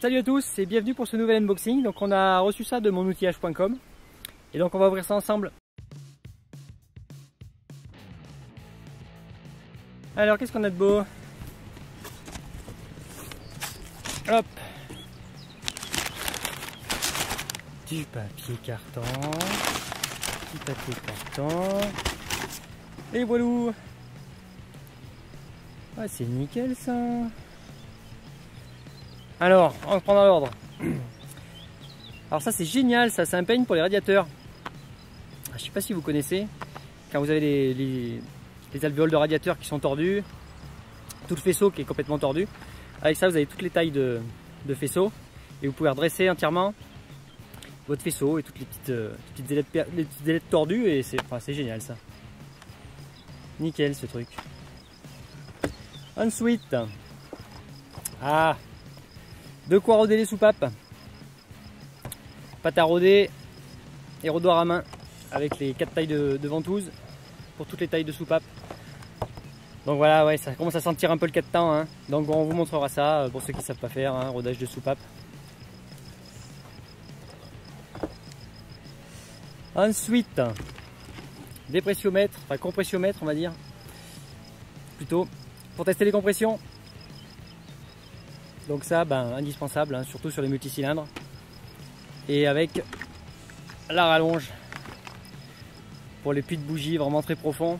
Salut à tous et bienvenue pour ce nouvel unboxing. Donc on a reçu ça de monoutillage.com et donc on va ouvrir ça ensemble. Alors qu'est-ce qu'on a de beau? Hop, du papier carton, et voilà. Ah, c'est nickel ça. Alors, on va prendre dans l'ordre. Alors ça c'est génial, ça c'est un peigne pour les radiateurs. Je sais pas si vous connaissez, quand vous avez les alvéoles de radiateur qui sont tordus, tout le faisceau qui est complètement tordu. Avec ça vous avez toutes les tailles de faisceau et vous pouvez redresser entièrement votre faisceau et toutes les petites ailettes tordues et c'est génial ça. Nickel ce truc. Ensuite, de quoi roder les soupapes. Pâte à roder et rodoir à main avec les 4 tailles de ventouse pour toutes les tailles de soupapes. Donc voilà, ouais, ça commence à sentir un peu le cas de temps, hein. Donc on vous montrera ça pour ceux qui ne savent pas faire, hein, rodage de soupape. Ensuite, dépressiomètre, enfin compressiomètre on va dire, plutôt, pour tester les compressions. Donc ça, indispensable, hein, surtout sur les multicylindres. Et avec la rallonge pour les puits de bougie vraiment très profonds.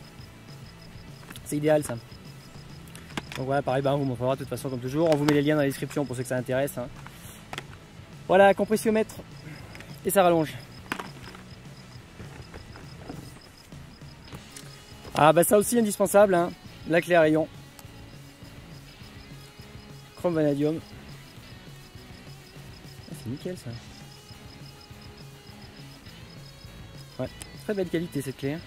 C'est idéal ça. Donc voilà, pareil, on vous montrera de toute façon comme toujours. On vous met les liens dans la description pour ceux que ça intéresse, hein. Voilà, compressiomètre et ça rallonge. Ça aussi indispensable, hein, la clé à rayon. Chrome vanadium. C'est nickel ça. Ouais, très belle qualité cette clé.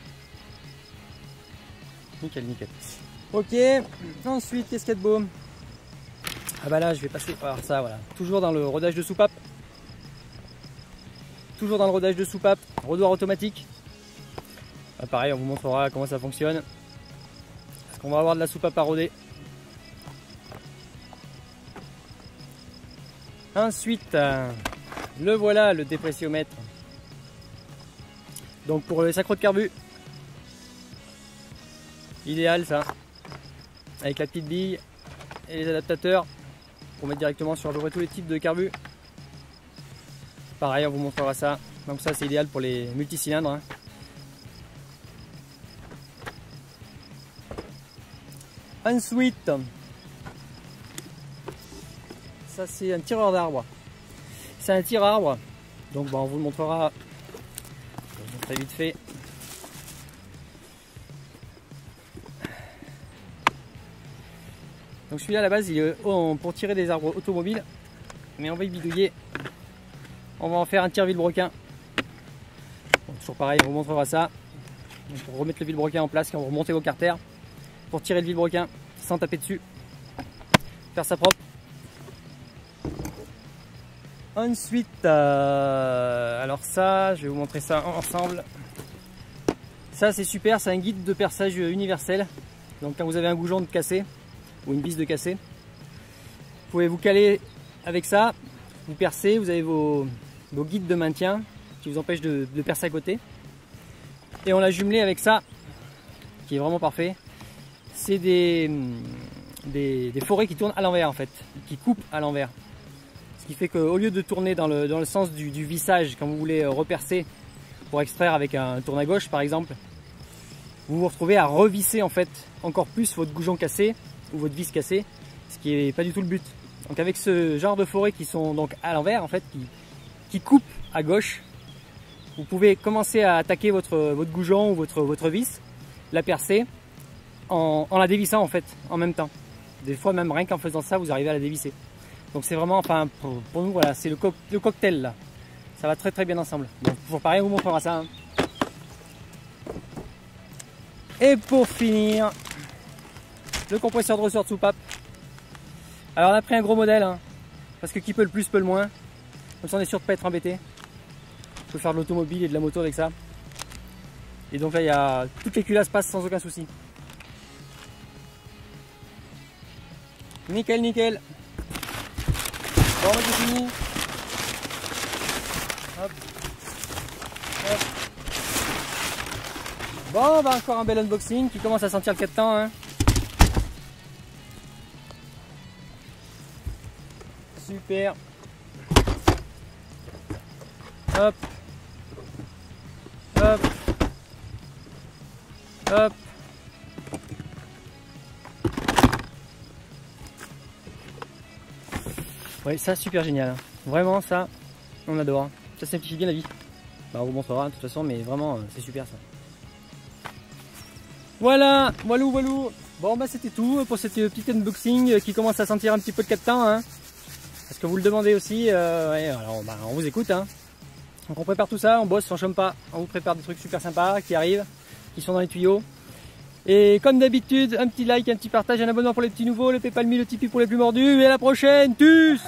Nickel, nickel. Ok, ensuite qu'est-ce qu'il y a de beau? Là je vais passer par ça, voilà. Toujours dans le rodage de soupape. Toujours dans le rodage de soupape, rodoir automatique. Pareil, on vous montrera comment ça fonctionne. Parce qu'on va avoir de la soupape à roder. Ensuite, le voilà, le dépressiomètre. Donc pour les accros de carbu, idéal ça, avec la petite bille et les adaptateurs pour mettre directement sur à peu près tous les types de carbu. Pareil, on vous montrera ça. Donc ça c'est idéal pour les multicylindres, hein. Ensuite, ça c'est un tireur d'arbre. C'est un tire-arbre. Donc on vous le montrera. Je vais vous montrer vite fait. Donc celui-là à la base il est pour tirer des arbres automobiles. Mais on va y bidouiller. On va en faire un tire vilebrequin. Bon, toujours pareil, on vous montrera ça. Donc, pour remettre le vilebrequin en place quand vous remontez vos carters. Pour tirer le vilebrequin sans taper dessus. Faire ça propre. Ensuite, alors ça, je vais vous montrer ça ensemble. Ça c'est super, c'est un guide de perçage universel. Donc quand vous avez un goujon de cassé ou une vis de cassé, vous pouvez vous caler avec ça, vous percez, vous avez vos guides de maintien qui vous empêchent de percer à côté. Et on l'a jumelé avec ça, qui est vraiment parfait. C'est des forêts qui tournent à l'envers en fait, qui coupent à l'envers. Ce qui fait qu'au lieu de tourner dans le sens du vissage, quand vous voulez repercer pour extraire avec un tourne à gauche par exemple, vous vous retrouvez à revisser en fait encore plus votre goujon cassé ou votre vis cassée, ce qui n'est pas du tout le but. Donc avec ce genre de forêts qui sont donc à l'envers en fait, qui coupent à gauche, vous pouvez commencer à attaquer votre goujon ou votre vis, la percer en la dévissant en fait en même temps. Des fois même rien qu'en faisant ça vous arrivez à la dévisser. Donc c'est vraiment, enfin pour nous voilà, c'est le cocktail là. Ça va très très bien ensemble. Donc toujours pareil, on vous montrera ça, hein. Et pour finir, le compresseur de ressort de soupape. Alors on a pris un gros modèle, hein, parce que qui peut le plus peut le moins. Comme ça on est sûr de ne pas être embêté. On peut faire de l'automobile et de la moto avec ça. Et donc là toutes les culasses passent sans aucun souci. Nickel, nickel. Bon, bah, c'est fini. Hop. Hop. Bon, bah encore un bel unboxing qui commence à sentir le 4 temps. Hein. Super. Hop. Hop. Hop. Oui, ça super génial. Vraiment ça, on adore. Ça simplifie bien la vie. Bah, on vous montrera de toute façon, mais vraiment c'est super ça. Voilà, voilou. Bon bah c'était tout pour cette petite unboxing qui commence à sentir un petit peu le 4 temps. Hein. Parce que vous le demandez aussi, ouais, alors bah, on vous écoute. Hein. Donc on prépare tout ça, on bosse, on chôme pas. On vous prépare des trucs super sympas qui arrivent, qui sont dans les tuyaux. Et comme d'habitude, un petit like, un petit partage, un abonnement pour les petits nouveaux, le PayPal Me, le Tipeee pour les plus mordus. Et à la prochaine, tchuss!